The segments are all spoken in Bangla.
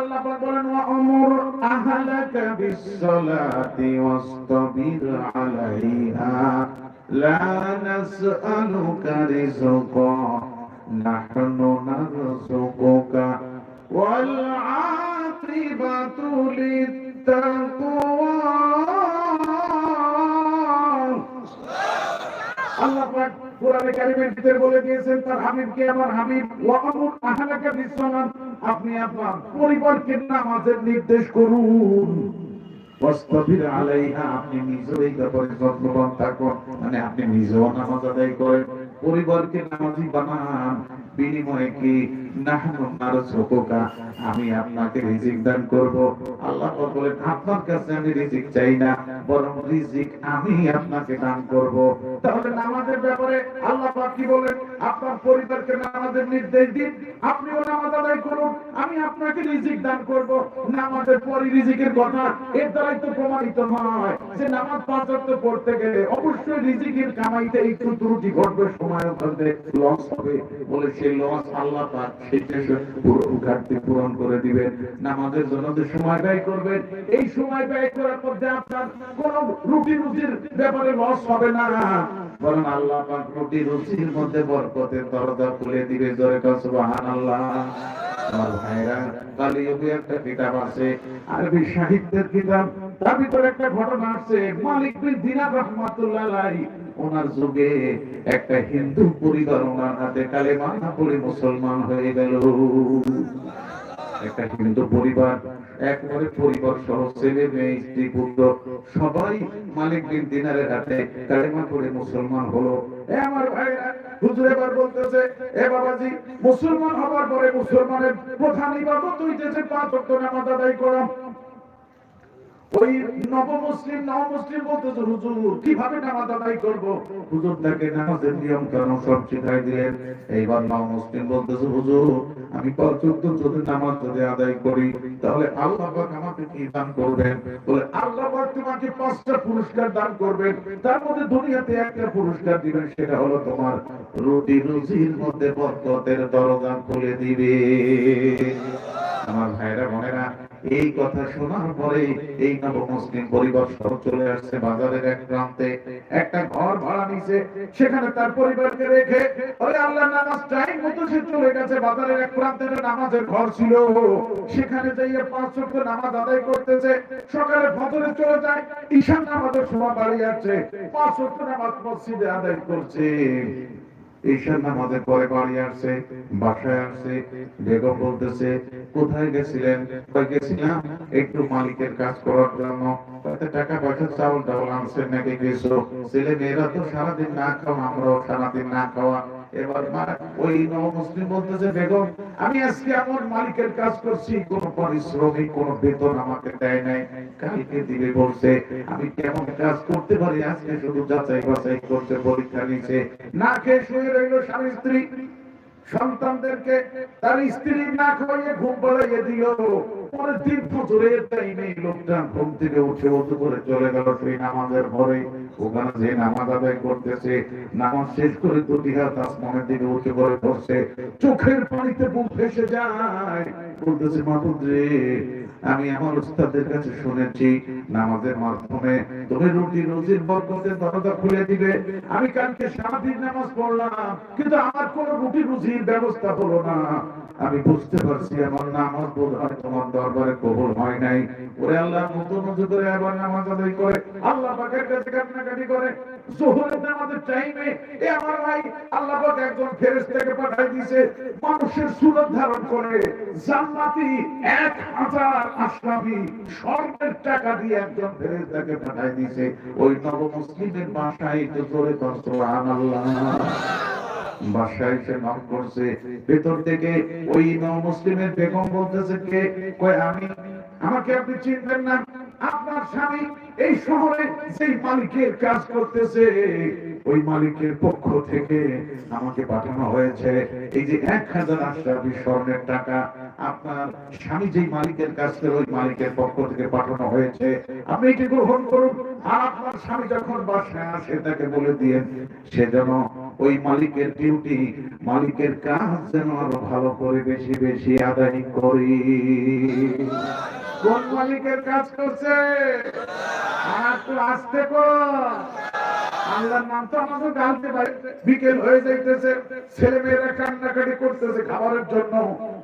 আল্লাহ পাক বলেন ওয়া আমুর আহলাকা বিস-সালাতি ওয়াসতাবির আলাইহা লা নাসআলুকা রিজকা নাহনু নারযুকুকা ওয়াল আকিবাতু লিত-তাকওয়া। আল্লাহ পাক কোরআনে কারিমের ভিতরে বলে দিয়েছেন তার হাবিবকে, আমার হাবিব ওয়া আমুর আহলাকা বিস-সালাত, আপনি আপনার পরিবারকে নামাজের নির্দেশ করুন। ওয়াসতাবির আলাইহা, আপনি নিজেও এই ব্যাপারে যত্নবান থাকুন, মানে আপনি নিজেও নামাজ আদায় করেন, পরিবারকে নামাজি বানান। বিনিময়ে কি নাহনু নারযুকুকা, আমি আপনাকে রিজিক দান করব। আল্লাহ বলেন আপনার কাছে আমি রিজিক চাই না, বরং রিজিক আমি আপনাকে দান করব। তাহলে নামাজের ব্যাপারে আল্লাহ পাক কি বলেন? আপনার পরিবারকে নামাজের নির্দেশ দিন, আপনিও নামাজ আদায় করুন, আমি আপনাকে রিজিক দান করব। নামাজের পরই রিজিকের কথা, এর দ্বারাই তো প্রমাণিত নয় যে নামাজ পাঁচ ওয়াক্ত পড়তে গেলে অবশ্যই রিজিকের কামাইতে একটু ত্রুটি ঘটবে, সময়ও ঘটবে, লস হবে। বলে সেই লস আল্লাহ পাক সেটা পুরো ঘাটতি পূরণ করে দিবেন। নামাজের জন্য যে সময় ব্যয় করবেন, এই সময় ব্যয় করার মধ্যে আপনার কোন রুটি রুজির ব্যাপারে লস হবে না, বরং আল্লাহ পাক রুটি রুজির মধ্যে বরকতের দরজা খুলে দিবে। জোরে কও সুবহানাল্লাহ। আমার ভাইরা, কালিয়ুগে একটা কিতাব আছে, আরবি সাহিত্যের কিতাব, তার ভিতরে একটা ঘটনা আছে। মালিক বিন দিনার রাহমাতুল্লাহ আলাইহি, ওনার যুগে একটা হিন্দু পরিবার ওনার হাতে কালেমা পড়ে মুসলমান হয়ে গেল। একটা হিন্দু পরিবার, একবারে পরিবার সহ ছেলে মেয়ে স্ত্রী পুত্র সবাই মালিক বিন দিনারের হাতে কালেমা পড়ে মুসলমান হলো। আমার ভাইরা, হুজুর এবার বলতেছে, এ বাবাজি, মুসলমান হবার পরে মুসলমানের প্রধান ইবাদত হইতেছে পাঁচ ওয়াক্ত নামাজ আদায় করা। ওই নবমুসলিম বলতেছে, হুজুর কিভাবে নামাজ আদায় করব? হুজুর তাকে নামাজের নিয়ম কানুন সব শিখাই দিলেন। এইবার নবমুসলিম বলতেছে, হুজুর আমি পাঁচ ওয়াক্ত যদি নামাজ যদি আদায় করি, তাহলে আল্লাহ পাক আমাকে কি দান করবেন? বলে আল্লাহ পাক তোমাকে 5টা পুরস্কার দান করবেন, তার মধ্যে দুনিয়াতে একটা পুরস্কার দিবেন, সেটা হলো তোমার রুটি রুজির মধ্যে বরকতের দরজা খুলে দিবে। আমার ভাইরা বোনেরা, এই কথা শোনার পরে এই নবমুসলিম পরিবার সহ চলে আসছে বাজারের এক প্রান্তে, একটা ঘর ভাড়া নিছে, সেখানে তার পরিবারকে রেখে ওরে আল্লাহ নামাজ টাইম মতো সে চলে গেছে। বাজারের এক প্রান্তে নামাজের ঘর ছিল, সেখানে যাইয়ে 5 ওয়াক্ত নামাজ আদায় করতেছে। সকালে ফজরে চলে যায়, ঈশার নামাজের সময় বাড়ি আসছে, 5 ওয়াক্ত নামাজ মসজিদে আদায় করছে। ঈশার নামাজের পরে বাড়ি আসছে, বাসায় আসছে। বেগম বলতেছে, কোথায় গেছিলেন? গেছিলাম একটু মালিকের কাজ করার জন্য। টাকা পয়সা চাউল ডাউল আনছেন নাকি কিছু? ছেলে মেয়েরা তো সারাদিন না খাওয়া, আমরাও সারাদিন না খাওয়া। এবার ওই নবমুসলিম বলতেছে, বেগম আমি আজকে আমার মালিকের কাজ করছি, কোন পারিশ্রমিক কোন বেতন আমাকে দেয় নাই, কালকে দিবে বলছে। আমি কেমন কাজ করতে পারি? আজকে শুধু যাচাই বাছাই করতে পরীক্ষা নিছে। না খেয়ে শুয়ে রইল স্বামী স্ত্রী, সন্তানদেরকে তার স্ত্রী না খাওয়াইয়ে ঘুম পাড়াইয়ে দিল। পরের দিন ফজরের টাইমে লোকটা ঘুম থেকে উঠে ওযু করে চলে গেল সেই নামাজের ঘরে। ওখানে যে নামাজ আদায় করতেছে, নামাজ শেষ করে দুটি হাত আসমানের দিকে উঁচু করে ধরছে, চোখের পানিতে বুক ভেসে যায়। বলতেছে, মাবুদ রে, আমি আমার উস্তাদের কাছে শুনেছি নামাজের মাধ্যমে তুমি রুটি রুজির বরকতের দরজা খুলে দিবে। আমি কালকে সারাদিন নামাজ পড়লাম, কিন্তু আমার কোনো রুটি রুজির ব্যবস্থা হলো না। আমি বুঝতে পারছি আমার নামাজ বোধহয় তোমার দরবারে কবুল হয় নাই। ওরে আল্লাহ, নতুন নতুন করে আবার নামাজ আদায় করে আল্লাহ পাকের কাছে কান্নাকাটি করে। যোহরের নামাজের টাইমে এ আমার ভাই আল্লাহ পাক একজন ফেরেশতাকে পাঠিয়ে দিয়েছে, মানুষের সুরত ধারণ করে জান্নাতি 1000 আশরাফি স্বর্ণের টাকা দিয়ে একজন ফেরেশতাকে পাঠিয়ে দিয়েছে ওই নবমুসলিমের বাসায়। তো জোরে কর সুবহানাল্লাহ। বাসায় এসে নক করছে, ভেতর থেকে ওই নবমুসলিমের বেগম বলতেছে, কে? কয় আমি। আমাকে আপনি চিনবেন না? আপনার স্বামী এই শহরে যেই মালিকের কাজ করতেছে, ওই মালিকের পক্ষ থেকে আমাকে পাঠানো হয়েছে এই যে 1000 আশরাফি স্বর্ণের টাকা। আপনার স্বামী যেই মালিকের কাছ থেকে ওই মালিকের পক্ষ থেকে পাঠানো হয়েছে, আপনি এটি গ্রহণ করুন। আর আপনার স্বামী যখন বাসায় আসে তাকে বলে দিয়েন সে যেন ওই মালিকের ডিউটি, মালিকের কাজ যেন আরো ভালো করে বেশি বেশি আদায় করি। কোন মালিকের কাজ করছে? আর তো আসতে কর, আল্লাহর নাম তো আমাদের গালতে পারে। বিকেল হয়ে যাইতেছে, ছেলে মেয়েরা কান্নাকাটি করতেছে খাবারের জন্য,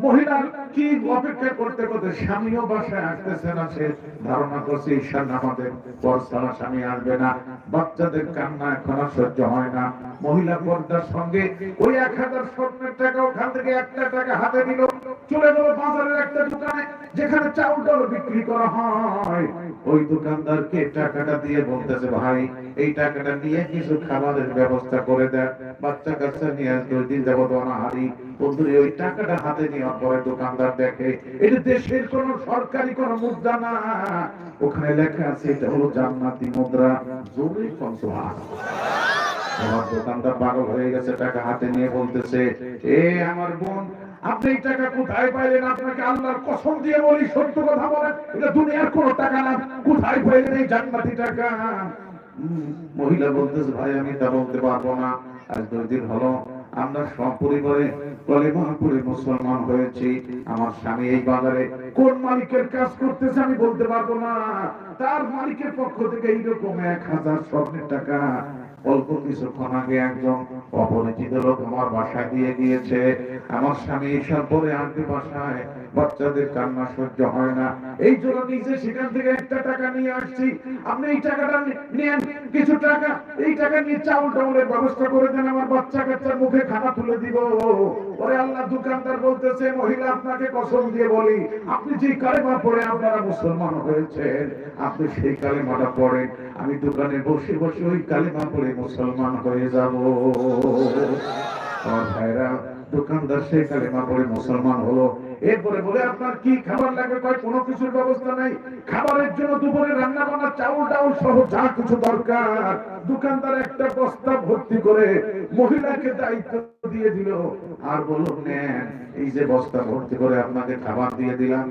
মহিলা কি অপেক্ষা করতে করতে স্বামীও বাসায় আসতেছে না। সে ধারণা করছে ঈশান নামাজের পর ছাড়া স্বামী আসবে না। বাচ্চাদের কান্না এখন আর সহ্য হয় না। মহিলা পর্দার সঙ্গে ওই 1000 স্বর্ণের টাকা ওখান থেকে একটা টাকা হাতে নিল, চলে গেল বাজারের একটা দোকানে যেখানে চাউল ডাল বিক্রি করা হয়। ওই দোকানদারকে টাকাটা দিয়ে বলতেছে, ভাই এই টাকাটা নিয়ে কিছু খাবারের ব্যবস্থা করে দেন, বাচ্চা কাচ্চা নিয়ে 2 দিন যাবত অনাহারি। বন্ধুরে ওই টাকাটা হাতে নেওয়ার পরে দোকানদার দেখে এটা দেশের কোন সরকারি কোন মুদ্রা না, ওখানে লেখা আছে এটা হলো জান্নাতি মুদ্রা। জোরে কনসুহাস। আমার দোকানদার পাগল হয়ে গেছে, টাকা হাতে নিয়ে বলতেছে, এ আমার বোন, আপনি এই টাকা কোথায় পাইলেন? আপনাকে আল্লাহর কসম দিয়ে বলি, সত্য কথা বলেন, এটা দুনিয়ার কোন টাকা না, কোথায় পাইলেন এই জান্নাতি টাকা? মহিলা বলতেছে, ভাই আমি তা বলতে পারবো না, আজ 2 দিন হলো আমরা সপরিবারে কলেমা পড়ে মুসলমান হয়েছি। আমার স্বামী এই বাজারে কোন মালিকের কাজ করতেছে আমি বলতে পারবো না, তার মালিকের পক্ষ থেকে এইরকম 1000 স্বর্ণের টাকা অল্প কিছুক্ষণ আগে একজন অপরিচিত লোক আমার বাসায় দিয়ে গিয়েছে। আমার স্বামী এসব পরে আসবে বাসায়, বাচ্চাদের কান্না সহ্য হয় না, এই জন্য নিজে সেখান থেকে একটা টাকা নিয়ে আসছি। আপনি এই টাকাটা নেন, কিছু টাকা, এই টাকা নিয়ে চাউল ডাউলের ব্যবস্থা করে দেন, আমার বাচ্চা কাচ্চার মুখে খানা তুলে দিব। ওরে আল্লাহ, দোকানদার বলতেছে, মহিলা আপনাকে কসম দিয়ে বলি, আপনি যে কালেমা পড়ে আপনারা মুসলমান হয়েছেন, আপনি সেই কালেমাটা পড়েন, আমি দোকানে বসে বসে ওই কালেমা পড়ে মুসলমান হয়ে যাব। আমার ভাইরা, দোকানদার সেই কালেমা পড়ে মুসলমান হলো। এরপরে বলে, আপনার কি খাবার লাগবে? কয় কোনো কিছুর ব্যবস্থা নাই, খাবারের জন্য দুপুরে রান্না বান্না চাউল ডাউল সহ যা কিছু দরকার। দোকানদার একটা বস্তা ভর্তি করে মহিলাকে দায়িত্ব দিয়ে দিল, আর বলল, নেন এই যে বস্তা ভর্তি করে আপনাকে খাবার দিয়ে দিলাম।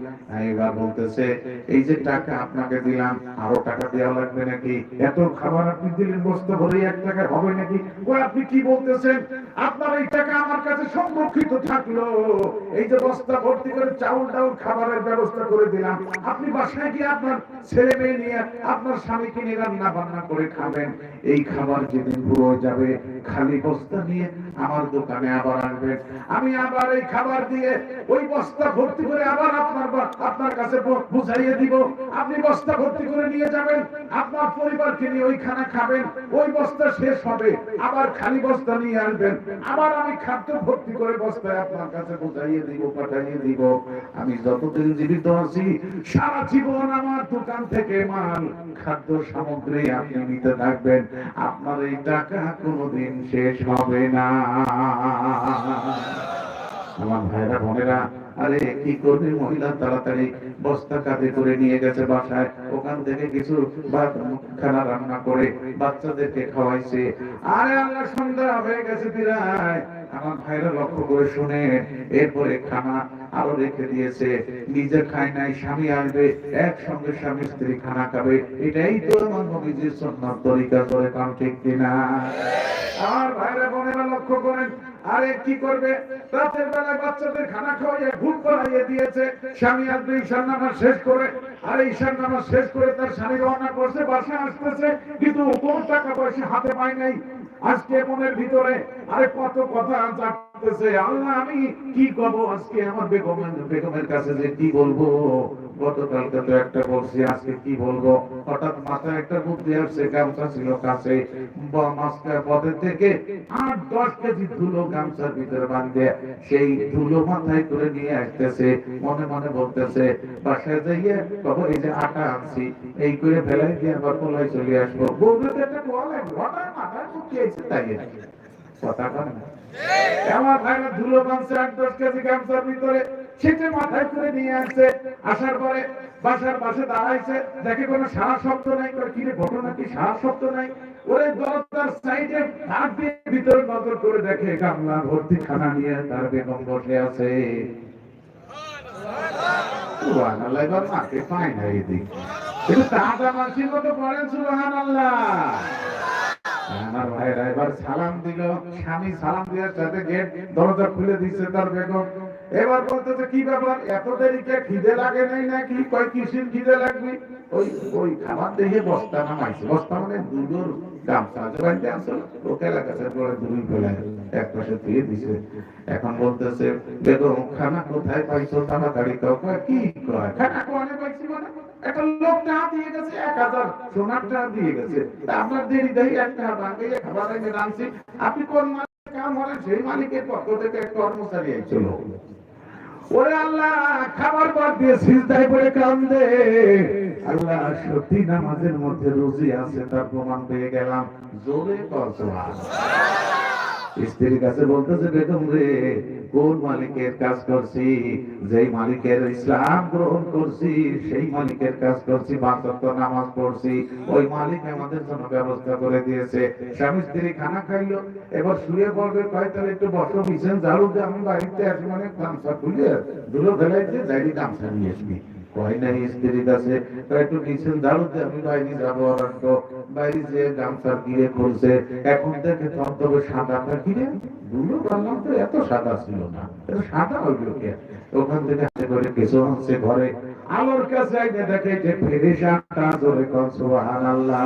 এবার বলতেছে, এই যে টাকা আপনাকে দিলাম, আরো টাকা দেওয়া লাগবে নাকি? এত খাবার আপনি দিলেন, বস্তা ভরে 1 টাকা হবে নাকি? ওই আপনি কি বলতেছেন? আপনার এই টাকা আমার কাছে সংরক্ষিত থাকলো, এই যে বস্তা ভর্তি করে চাউল ডাউল খাবারের ব্যবস্থা করে দিলাম, আপনি বাসায় গিয়ে আপনার ছেলে মেয়ে নিয়ে আপনার স্বামীকে নিয়ে রান্না বান্না করে খাবেন। এই খাবার যেদিন পুরো যাবে, খালি বস্তা নিয়ে আমার দোকানে আবার আসবেন, আমি আবার এই খাবার দিয়ে ওই বস্তা ভর্তি করে আবার আপনার কাছে বুঝাইয়ে দিব। আপনি বস্তা ভর্তি করে নিয়ে যাবেন, আপনার পরিবারকে নিয়ে ওই খানা খাবেন, ওই বস্তা শেষ হবে, আবার খালি বস্তা নিয়ে আসবেন, আবার আমি খাদ্য ভর্তি করে বস্তায় আপনার কাছে বুঝাইয়ে দিব, পাঠাইয়ে দিব। আমি যতদিন জীবিত আছি, সারা জীবন আমার দোকান থেকে মাল, খাদ্য সামগ্রী আপনি নিতে থাকবেন, আপনার এই টাকা কোনোদিন শেষ হবে না। আমার ভাইরা বোনেরা, আরে কি করবে? মহিলা তাড়াতাড়ি বস্তা কাঁধে করে নিয়ে গেছে বাসায়, ওখান থেকে কিছু খানা রান্না করে বাচ্চাদেরকে খাওয়াইছে। আরে আল্লাহ, সন্ধ্যা হয়ে গেছে প্রায়। আমার ভাইরা লক্ষ্য করে শুনে, এরপরে খানা আরো রেখে দিয়েছে, নিজে খায় নাই, স্বামী আসবে, একসঙ্গে স্বামী স্ত্রী খানা খাবে। এটাই তো আমার নবীজির সুন্নাত তরিকা, করে কাম ঠিক কিনা? আমার ভাইরা বোনেরা লক্ষ্য করেন, আরে কি করবে? রাতের বেলায় বাচ্চাদের খানা খাওয়াইয়ে ঘুম পাড়াইয়ে দিয়েছে, স্বামী আসবে ঈশান নামাজ শেষ করে, আর ঈশান নামাজ শেষ করে তার স্বামী রওনা করছে, বাসায় আসতেছে, কিন্তু কোন টাকা পয়সা হাতে পায় নাই। আজকে মনের ভিতরে আরে কত কথা জাগতেছে, আল্লাহ আমি কি করবো আজকে? আমার বেগমের কাছে যে কি বলবো? গতকালকে তো একটা বলছি, আজকে কি বলবো? হঠাৎ মাথায় একটা বুদ্ধি আসছে, গামছা ছিল কাছে, মাঝখানে পথের থেকে 8-10 কেজি ধুলো গামছার ভিতরে বাঁধে সেই ধুলো মাথায় করে নিয়ে আসতেছে, মনে মনে বলতেছে, বাসায় যাইয়ে বাবা এই যে আটা আনছি, এই করে ফেলাই দিয়ে আবার পোলাই চলে আসবো। বউকে একটা বলে, হঠাৎ মাথায় বুদ্ধি এসে তাই কথা কন না। আমার ভাইরা ধুলো গামছা 8-10 কেজি গামছার ভিতরে সেটা মাথায় করে নিয়ে আসছে। আসার পরে বাসার পাশে দাঁড়াইছে, দেখে কোনো সারা শব্দ নাই। কি রে, ঘটনা কি? সারা শব্দ নাই। ওরে দরজার সাইডে হাত দিয়ে ভিতরে নজর করে দেখে, গামলা ভর্তি খানা নিয়ে তার বেগম বসে আছে। সুবহানাল্লাহ, এবার মাকে পায় না এদিক, কিন্তু তাজা মানসির মতো পড়েন সুবহানাল্লাহ। আমার ভাইরা এবার সালাম দিল, স্বামী সালাম দেওয়ার সাথে গেট দরজা খুলে দিচ্ছে তার বেগম। এবার বলতেছে কি ব্যাপার, এত দেরিতে খিদে লাগে নাই নাকি? কয় কিসের খিদে লাগবে? ওই ওই খাবার দেখে বস্তা নামাইছে, বস্তা মানে দুধের গামছা জোগাইতে আসল ওকে লাগাছে পরে দুই ফেলায় এক পাশে দিয়ে দিছে। এখন বলতেছে বেগম খানা কোথায় পাইছো তাড়াতাড়ি কও। কয় কি কয় খানা কোয়ানে পাইছি মানে? একটা লোক টাকা দিয়ে গেছে 1000 সোনার টাকা দিয়ে গেছে, তা আপনার দেরি দেরি একটা ভাঙে খাবার এনে রাঁধছি, আপনি কোন মালিক কাম করেন সেই মালিকের পক্ষ থেকে এক কর্মচারী আইছিল। ওরে আল্লাহ, খাবার পর দিয়ে সিজদায় পড়ে কান্দে, আল্লাহ সত্যি নামাজের মধ্যে রুজি আছে তার প্রমাণ পেয়ে গেলাম। জোরে কর সুবহানাল্লাহ। স্ত্রীর কাছে বলতেছে বেগম রে, কোন মালিকের কাজ করছি? যেই মালিকের ইসলাম গ্রহণ করছি সেই মালিকের কাজ করছি, 5 ওয়াক্ত নামাজ পড়ছি, ওই মালিক আমাদের জন্য ব্যবস্থা করে দিয়েছে। স্বামী স্ত্রী খানা খাইলো, এবার শুয়ে পড়বে, কয় তাহলে একটু বসো, বিছান ঝাড়ু দিয়ে আমি বাড়িতে আসি, মানে গামছা খুলে ধুলো ফেলাইতে যাইনি, গামছা নিয়ে আসবি। কয় নাই স্ত্রীর কাছে, একটু বিছান ঝাড়ু দিয়ে আমি বাইরে যাবো, আর বাইরে যে গামছা গিয়ে খুলছে, এখন দেখে তবে সাদা ঘিরে দুলো বললাম তো এত সাদা ছিল না, এত সাদা হইল কে? ওখান থেকে হাতে করে কিছু হচ্ছে ঘরে আলোর কাছে আইনে দেখে যে ফেরেশানটা, জোরে কর সুবহানাল্লাহ।